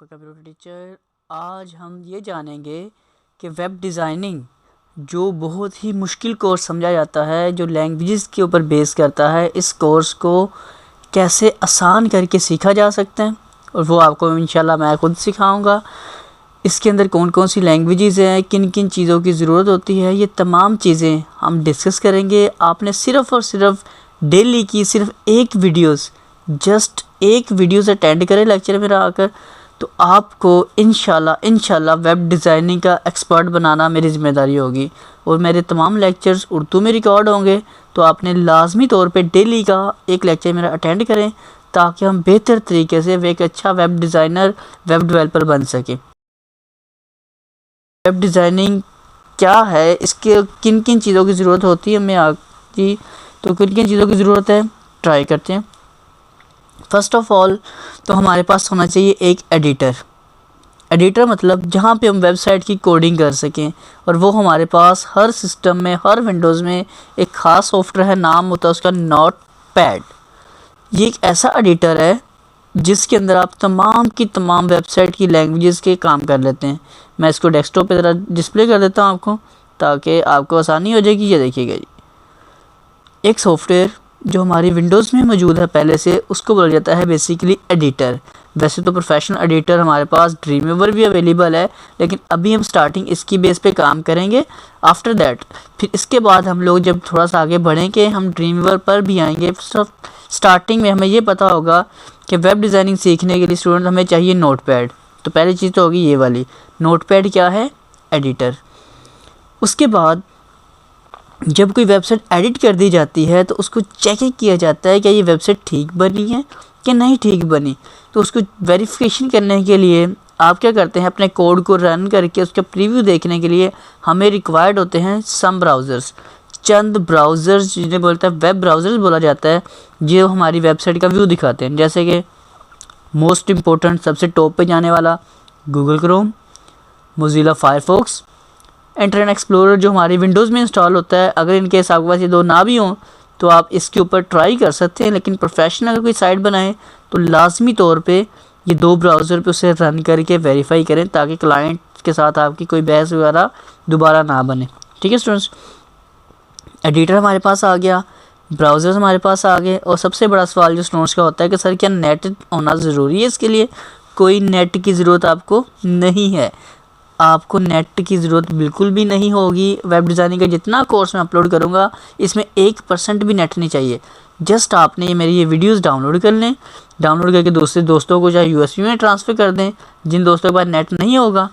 Computer teacher, आज हम ये जानेंगे कि वेब डिज़ाइनिंग जो बहुत ही मुश्किल कोर्स समझा जाता है, जो लैंग्वेजेस के ऊपर बेस करता है, इस कोर्स को कैसे आसान करके सीखा जा सकता है। और वो आपको इंशाल्लाह मैं खुद सिखाऊंगा। इसके अंदर कौन कौन सी लैंग्वेजेस हैं, किन किन चीज़ों की ज़रूरत होती है, ये तमाम चीज़ें हम डिस्कस करेंगे। आपने सिर्फ़ और सिर्फ डेली की सिर्फ एक वीडियोस अटेंड करें लेक्चर में आकर, तो आपको इंशाल्लाह वेब डिज़ाइनिंग का एक्सपर्ट बनाना मेरी ज़िम्मेदारी होगी। और मेरे तमाम लेक्चर्स उर्दू में रिकॉर्ड होंगे, तो आपने लाजमी तौर पे डेली का एक लेक्चर मेरा अटेंड करें, ताकि हम बेहतर तरीके से एक अच्छा वेब डिज़ाइनर, वेब डेवलपर बन सकें। वेब डिज़ाइनिंग क्या है, इसके किन किन चीज़ों की ज़रूरत होती है, तो किन किन चीज़ों की ज़रूरत है, ट्राई करते हैं। फ़र्स्ट ऑफ़ ऑल तो हमारे पास होना चाहिए एक एडिटर मतलब जहाँ पे हम वेबसाइट की कोडिंग कर सकें। और वो हमारे पास हर सिस्टम में, हर विंडोज़ में एक ख़ास सॉफ्टवेयर है, नाम होता है उसका नोटपैड। ये एक ऐसा एडिटर है जिसके अंदर आप तमाम की तमाम वेबसाइट की लैंग्वेजेस के काम कर लेते हैं। मैं इसको डेस्कटॉप पे ज़रा डिस्प्ले कर देता हूँ आपको, ताकि आपको आसानी हो जाएगी। ये देखिएगा जी, एक सॉफ्टवेयर जो हमारी विंडोज़ में मौजूद है पहले से, उसको बोला जाता है बेसिकली एडिटर। वैसे तो प्रोफेशनल एडिटर हमारे पास ड्रीमवीवर भी अवेलेबल है, लेकिन अभी हम स्टार्टिंग इसकी बेस पे काम करेंगे। आफ्टर दैट फिर इसके बाद हम लोग जब थोड़ा सा आगे बढ़ेंगे, हम ड्रीमवीवर पर भी आएंगे। स्टार्टिंग में हमें ये पता होगा कि वेब डिज़ाइनिंग सीखने के लिए स्टूडेंट हमें चाहिए नोटपैड। तो पहली चीज़ तो होगी ये वाली, नोटपैड क्या है, एडिटर। उसके बाद जब कोई वेबसाइट एडिट कर दी जाती है, तो उसको चेक किया जाता है कि ये वेबसाइट ठीक बनी है कि नहीं ठीक बनी। तो उसको वेरिफिकेशन करने के लिए आप क्या करते हैं, अपने कोड को रन करके उसका प्रीव्यू देखने के लिए हमें रिक्वायर्ड होते हैं सम ब्राउज़र्स, चंद ब्राउज़र्स जिन्हें बोलता है वेब ब्राउज़र्स बोला जाता है, जो हमारी वेबसाइट का व्यू दिखाते हैं। जैसे कि मोस्ट इम्पोर्टेंट, सबसे टॉप पे जाने वाला Google Chrome, Mozilla Firefox, internet explorer जो हमारी विंडोज़ में इंस्टॉल होता है। अगर इनके आपके पास ये दो ना भी हों तो आप इसके ऊपर ट्राई कर सकते हैं, लेकिन प्रोफेशनल अगर कोई साइट बनाएं तो लाजमी तौर पे ये दो ब्राउज़र पे उसे रन करके वेरीफाई करें, ताकि क्लाइंट के साथ आपकी कोई बहस वगैरह दोबारा ना बने। ठीक है स्टूडेंट्स, एडिटर हमारे पास आ गया, ब्राउज़र्स हमारे पास आ गए। और सबसे बड़ा सवाल जो स्टूडेंट्स का होता है कि सर क्या नेट होना ज़रूरी है इसके लिए? कोई नेट की ज़रूरत आपको नहीं है, आपको नेट की ज़रूरत बिल्कुल भी नहीं होगी। वेब डिज़ाइनिंग का जितना कोर्स मैं अपलोड करूँगा, इसमें 1% भी नेट नहीं चाहिए। जस्ट आपने ये मेरी वीडियोस डाउनलोड कर लें, डाउनलोड करके दूसरे दोस्तों को चाहे यूएसबी में ट्रांसफ़र कर दें। जिन दोस्तों के पास नेट नहीं होगा